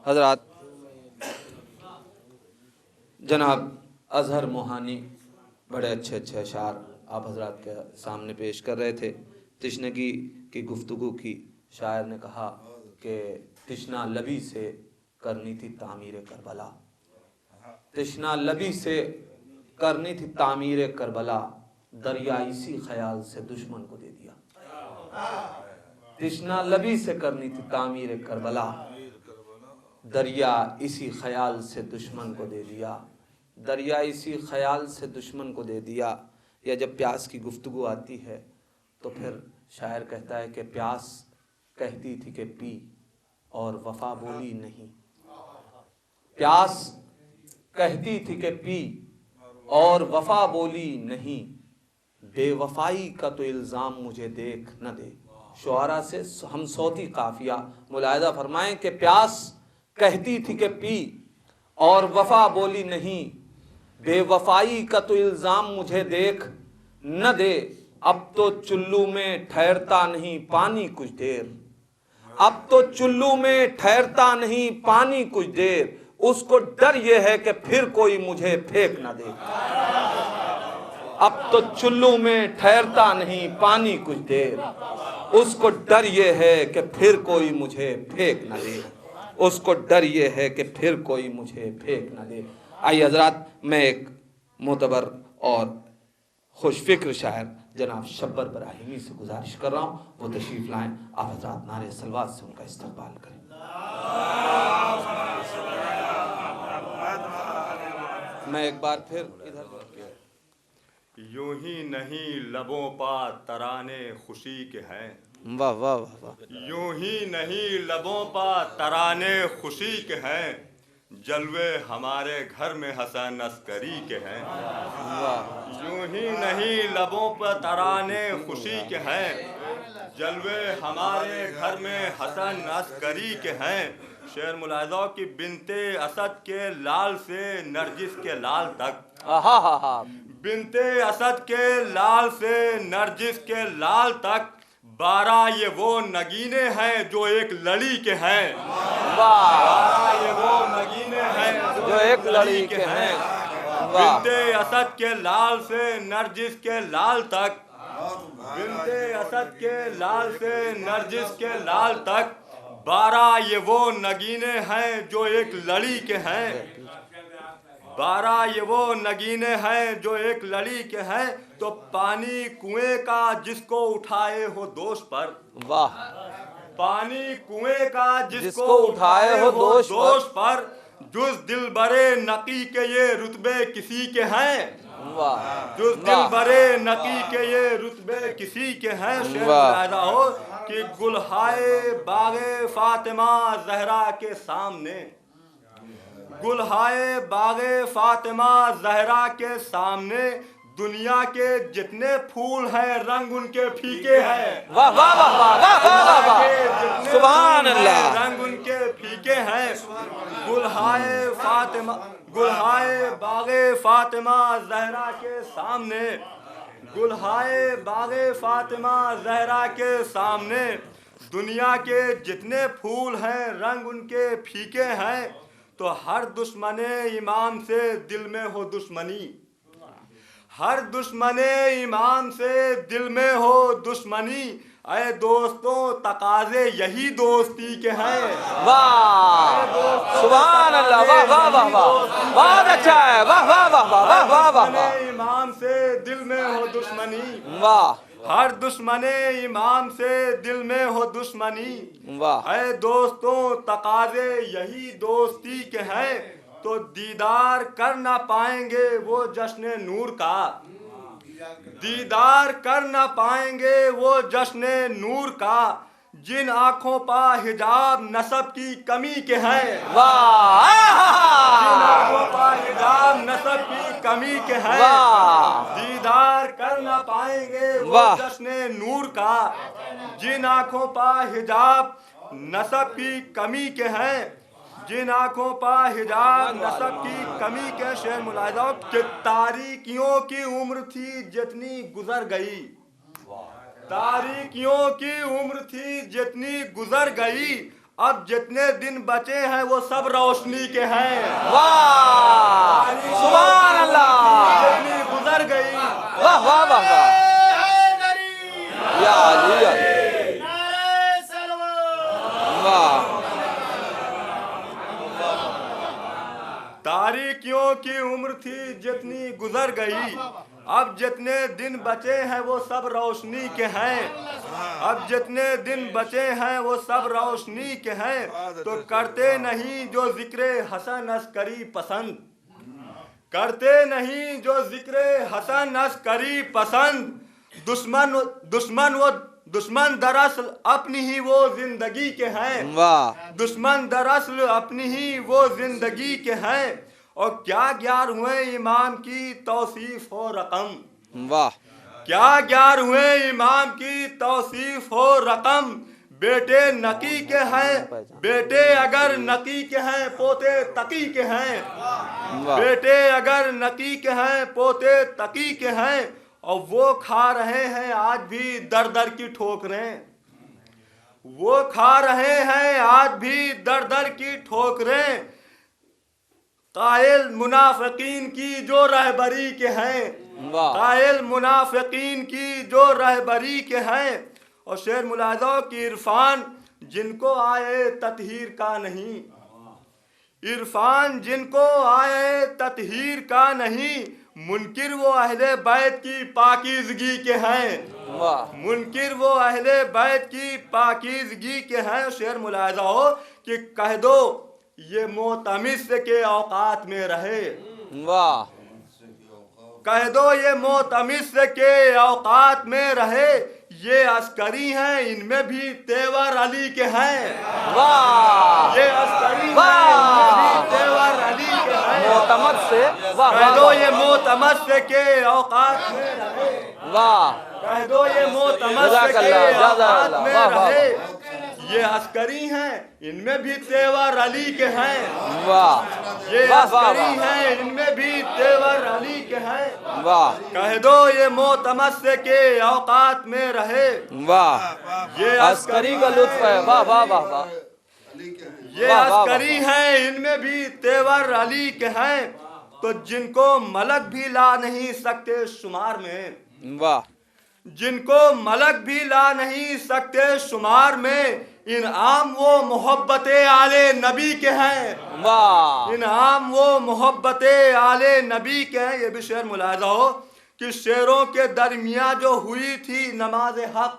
حضرات، جناب اظہر موہانی بڑے اچھے اچھے اشعار آپ حضرات کے سامنے پیش کر رہے تھے۔ تشنگی کی گفتگو کی شاعر نے کہا کہ تشنا لبی سے کرنی تھی تعمیر کربلا، تشنا لبی سے کرنی تھی تعمیر کربلا، دریا اسی خیال سے دشمن کو دے دیا۔ تشنا لبی سے کرنی تھی تعمیر کربلا، دریا اسی خیال سے دشمن کو دے دیا، دریا اسی خیال سے دشمن کو دے دیا۔ یا جب پیاس کی گفتگو آتی ہے تو پھر شاعر کہتا ہے کہ پیاس کہتی تھی کہ پی اور وفا بولی نہیں، پیاس کہتی تھی کہ پی اور وفا بولی نہیں، بے وفائی کا تو الزام مجھے دیکھ نہ دے۔ شعراء سے ہم صوتی قافیہ ملاحظہ فرمائیں کہ پیاس کہتی تھی کہ پی اور وفا بولی نہیں، بے وفائی کا تو الزام مجھے دیکھ نہ دے، اب تو چلو میں ٹھہرتا نہیں پانی کچھ دیر، اب تو چلو میں ٹھہرتا نہیں پانی کچھ دیر، اس کو ڈر یہ ہے کہ پھر کوئی مجھے پھینک نہ دے، اب تو چلو میں ٹھہرتا نہیں پانی کچھ دیر، اس کو ڈر یہ ہے کہ پھر کوئی مجھے پھینک نہ دے، اس کو ڈر یہ ہے کہ پھر کوئی مجھے پھینک نہ دے۔ آئیے حضرات، میں ایک معتبر اور خوش فکر شاعر جناب شبر براہیمی سے گزارش کر رہا ہوں وہ تشریف لائیں، آپ حضرات نعرے صلوات سے ان کا استقبال کریں۔ میں ایک بار پھر ادھر یوں ہی نہیں لبوں پا ترانے خوشی کے ہیں، واہ واہ واہ واہ، یوں ہی نہیں لبوں پا ترانے خوشی کے ہیں، جلوے ہمارے گھر میں حسن عسکری کے ہیں، یوں ہی نہیں لبوں پہ ترانے خوشی کے ہیں، جلوے ہمارے گھر میں حسن عسکری کے ہیں۔ شعر ملاحظہ کی بنت اسد کے لال سے نرجس کے لال تک، بنت اسد کے لال سے نرجس کے لال تک، 12 یہ وہ نگینے ہیں جو ایک لڑی کے ہیں، 12 یہ وہ نگینے ہیں جو ایک لڑی کے ہیں، بنت اسد کے لال سے نرجس کے لال تک، بنت اسد کے لال سے نرجس کے لال تک، 12 یہ وہ نگینے ہیں جو ایک لڑی کے ہیں، 12 یہ وہ نگینے ہیں جو ایک لڑی کے ہیں، تو پانی کنویں کا جس کو اٹھائے ہو دوش پر، واہ، پانی کنویں کا جس کو اٹھائے ہو دوش پر، جز دل برے نقی کے یہ رتبے کسی کے ہیں، جز دل برے نقی کے یہ رتبے کسی کے ہیں۔ شعر ملاحظہ ہو کہ گلہائے باغ فاطمہ زہرا کے سامنے، گلہائے باغ فاطمہ زہرا کے سامنے، دنیا کے جتنے پھول ہیں رنگ ان کے پھیکے ہیں، واہ واہ واہ واہ واہ واہ، سبحان اللہ، رنگ ان کے پھیکے ہیں۔ گلہائے فاطمہ، گلہائے باغ فاطمہ زہرا کے سامنے، گلہائے باغ فاطمہ زہرا کے سامنے، دنیا کے جتنے پھول ہیں رنگ ان کے پھیکے ہیں، تو ہر دشمن امام سے دل میں ہو دشمنی، ہر دشمن امام سے دل میں ہو دشمنی، اے دوستوں تقاضے یہی دوستی کے ہیں، واہ، سبحان اللہ، واہ واہ واہ واہ، بہت اچھا ہے، واہ واہ واہ واہ واہ واہ واہ، امام سے دل میں ہو دشمنی، واہ، ہر دشمن امام سے دل میں ہو دشمنی، واہ، اے دوستوں تقاضے یہی دوستی کے ہیں، تو دیدار کر نہ پائیں گے وہ جشن نور کا، دیدار کر نہ پائیں گے وہ جشن نور کا، جن آنکھوں پا حجاب نسب کی کمی کے ہیں، واہ، جن آنکھوں پا حجاب نسب کی کمی کے ہیں، دیدار کر نہ پائیں گے وہ جشن نور کا، جن آنکھوں پا حجاب نسب کی کمی کے ہیں، جن آنکھوں پا حجاب نسب کی کمی کے۔ شعر ملاحظہ کہ تاریکیوں کی عمر تھی جتنی گزر گئی، تاریکیوں کی عمر تھی جتنی گزر گئی، اب جتنے دن بچے ہیں وہ سب روشنی کے ہیں، واہ سبحان اللہ، جتنی گزر گئی واہ واہ واہ واہ یا علی یا علی، واہ تاریکیوں کی عمر تھی جتنی گزر گئی، اب جتنے دن بچے ہیں وہ سب روشنی کے ہیں، اب جتنے دن بچے ہیں وہ سب روشنی کے ہیں، تو کرتے نہیں جو ذکر حسن عسکری پسند، کرتے نہیں جو ذکر حسن عسکری پسند، دشمن دراصل اپنی ہی وہ زندگی کے ہیں، واہ دشمن دراصل اپنی ہی وہ زندگی کے ہیں، اور کیا 11ویں امام کی توصیف ہو رقم، واہ کیا 11ویں امام کی توصیف ہو رقم، بیٹے نقی کے ہیں، بیٹے اگر نقی کے ہیں پوتے تقی کے ہیں، واہ بیٹے اگر نقی کے ہیں پوتے تقی کے ہیں، اور وہ کھا رہے ہیں آج بھی در در کی ٹھوکریں، وہ کھا رہے ہیں آج بھی در در کی ٹھوکریں، قائل منافقین کی جو رہبری کے ہیں، واہ قائل منافقین کی جو رہبری کے ہیں، اور شعر ملاحظہ ہو کہ عرفان جن کو آئے تطہیر کا نہیں، عرفان جن کو آئے تطہیر کا نہیں، منکر وہ اہل بیت کی پاکیزگی کے ہیں، واہ منکر وہ اہل بیت کی پاکیزگی کے ہیں، شعر ملاحظہ ہو کہ کہہ دو یہ معتمس کے اوقات میں رہے، واہ کہہ دو یہ معتمس کے اوقات میں رہے، یہ عسکری ہیں ان میں بھی تیور علی کے ہیں، واہ یہ عسکری ہیں ان میں بھی تیور علی کے ہیں، معتمد سے واہ کہہ واہ دو واہ یہ معتمس کے اوقات میں رہے، واہ کہہ دو یہ معتمد جزاک کے اللہ، جزاک اوقات اللہ، میں واہ واہ رہے، یہ عسکری ہیں ان میں بھی تیور علی کے ہیں، واہ یہ واہ واہ عسکری ہیں ان میں بھی تیور علی کے ہیں، واہ کہہ دو یہ معتمد کے اوقات میں رہے، واہ یہ عسکری کا لطف ہے، واہ واہ واہ واہ یہ واہ واہ عسکری ہیں ان میں بھی تیور علی کے ہیں، تو جن کو ملک بھی لا نہیں سکتے شمار میں، واہ جن کو ملک بھی لا نہیں سکتے شمار میں، انعام وہ محبت آل نبی کے ہیں، واہ انعام وہ محبت آل نبی کے ہیں، یہ بھی شعر ملاحظہ ہو کہ شعروں کے درمیان جو ہوئی تھی نماز حق،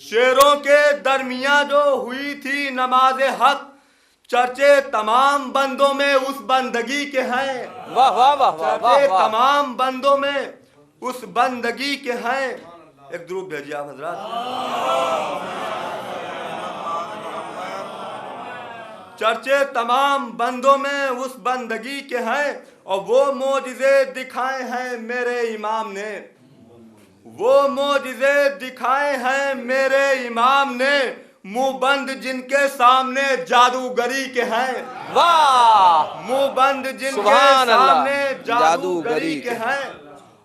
شعروں کے درمیان جو ہوئی تھی نماز حق، چرچے تمام بندوں میں اس بندگی کے ہیں، واہ واہ واہ واہ چرچے واہ تمام بندوں میں اس بندگی کے ہیں، ایک درود بھیجیے آپ حضرات، چرچے تمام بندوں میں اس بندگی کے ہیں، اور وہ معجزے دکھائے ہیں میرے امام نے، وہ معجزے دکھائے ہیں میرے امام نے، منہ بند جن کے سامنے جادوگری کے ہیں، واہ منہ بند جن کے سبحان اللہ، سامنے جادوگری جادوگری کے ہیں،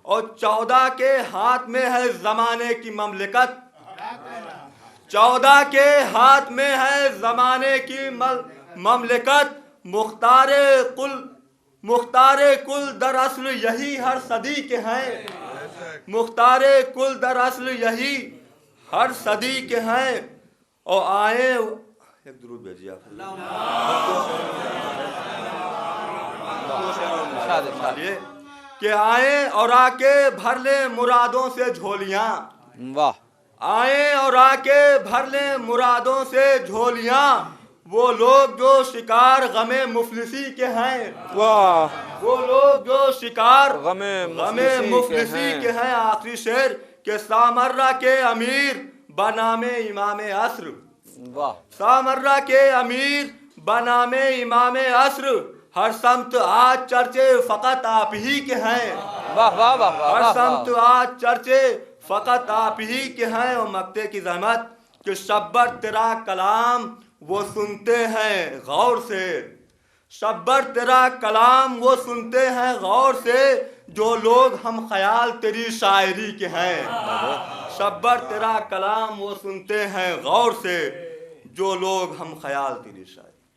اور 14 کے ہاتھ میں ہے زمانے کی مملکت، 14 کے ہاتھ میں ہے زمانے کی مملکت، مختار کل دراصل یہی ہر صدی کے ہیں، مختار کل دراصل یہی ہر صدی کے ہیں، اور آئے ایک درود بھیجیے آپ کہ آئیں اور آ کے بھر لیں مرادوں سے جھولیاں، واہ آئیں اور آ کے بھر لیں مرادوں سے جھولیاں، وہ لوگ جو شکار غم مفلسی کے ہیں، واہ وہ لوگ جو شکار غم مفلسی کے ہیں، آخری شعر کہ سامرہ کے امیر بنام امام عصر، واہ سامرہ کے امیر بنام امام عصر، ہر سمت آج چرچے فقط آپ ہی کے ہیں، واہ واہ واہ ہر واہ سمت آج چرچے فقط آپ ہی کے ہیں، اور مقتے کی زحمت کہ شبر تیرا کلام وہ سنتے ہیں غور سے، شبر تیرا کلام وہ سنتے ہیں غور سے، جو لوگ ہم خیال تیری شاعری کے ہیں، شبر تیرا کلام وہ سنتے ہیں غور سے، جو لوگ ہم خیال تیری شاعری